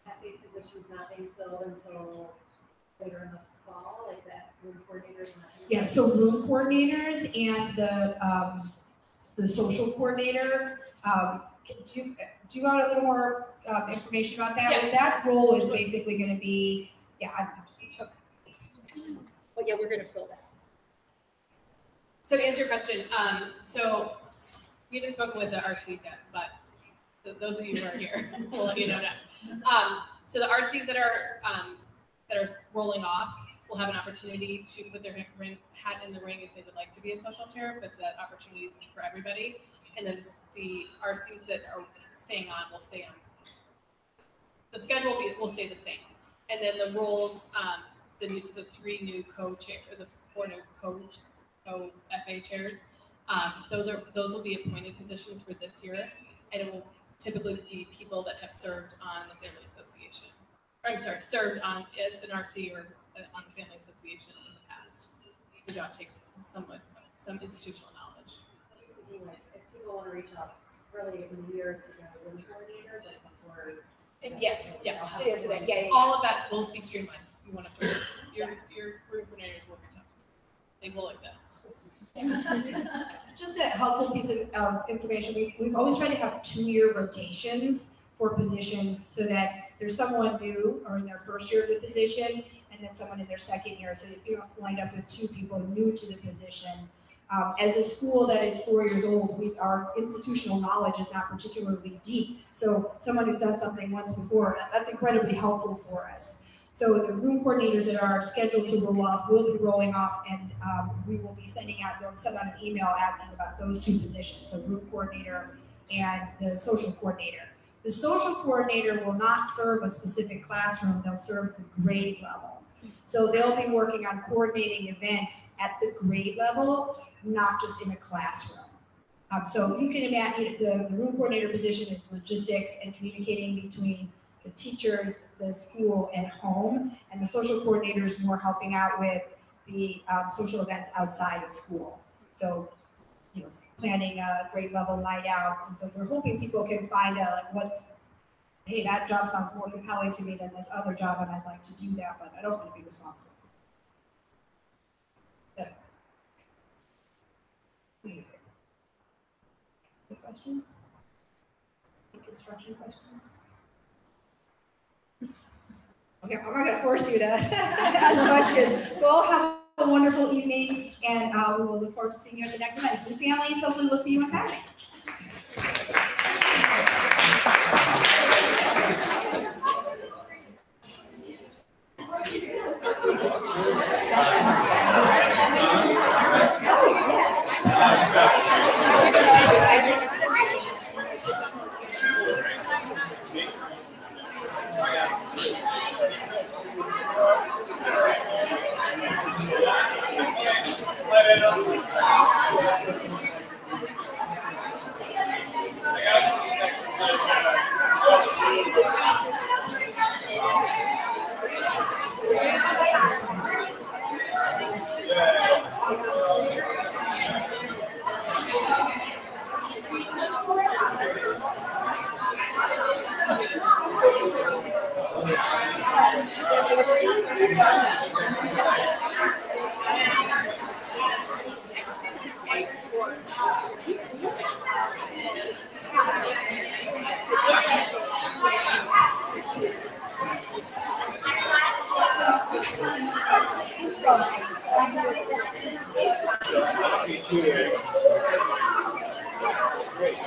FA positions not being filled until later in the fall, like that room coordinators? Yeah, so room coordinators and the social coordinator. Do you want a little more information about that? Yeah. Well, that role is basically going to be, I'm just going to but yeah, we're going to fill that. So to answer your question, so we haven't spoken with the RCs yet, but those of you who are here, we'll let you know now. So the RCs that are rolling off will have an opportunity to put their hat in the ring if they would like to be a social chair, but that opportunity is for everybody. And then the RCs that are staying on will stay on. The schedule will stay the same. And then the roles, the 3 new co-chair, or the 4 new co-FA chairs, those will be appointed positions for this year, and it will typically be people that have served on the Family Association. Or, I'm sorry, served on as an RC or on the Family Association in the past. The job takes some institutional knowledge. Just thinking, like, if people want to reach out early in the year to the room coordinators, like before. Yes, yeah, to answer that, yeah. All of that will be streamlined. You want to your room coordinators will reach out. They will exist. Just a helpful piece of information. We've always tried to have 2-year rotations for positions so that there's someone new or in their first year of the position and then someone in their second year, so that you don't wind up with 2 people new to the position. As a school that is 4 years old, our institutional knowledge is not particularly deep. So someone who's done something once before, that's incredibly helpful for us. So the room coordinators that are scheduled to roll off will be rolling off, and we will be they'll send out an email asking about those 2 positions, so room coordinator and the social coordinator. The social coordinator will not serve a specific classroom, they'll serve the grade level. So they'll be working on coordinating events at the grade level, not just in a classroom. So you can imagine the room coordinator position is logistics and communicating between the teachers, the school, and home, and the social coordinator is more helping out with the social events outside of school. So, planning a grade level night out, and so we're hoping people can find out hey, that job sounds more compelling to me than this other job, and I'd like to do that, but I don't want to be responsible. So, any questions? Any construction questions? Okay, I'm not going to force you to ask questions. Go have a wonderful evening, and we will look forward to seeing you at the next event. And families, hopefully we'll see you on Saturday. Let's go. Me too, Eric. Great.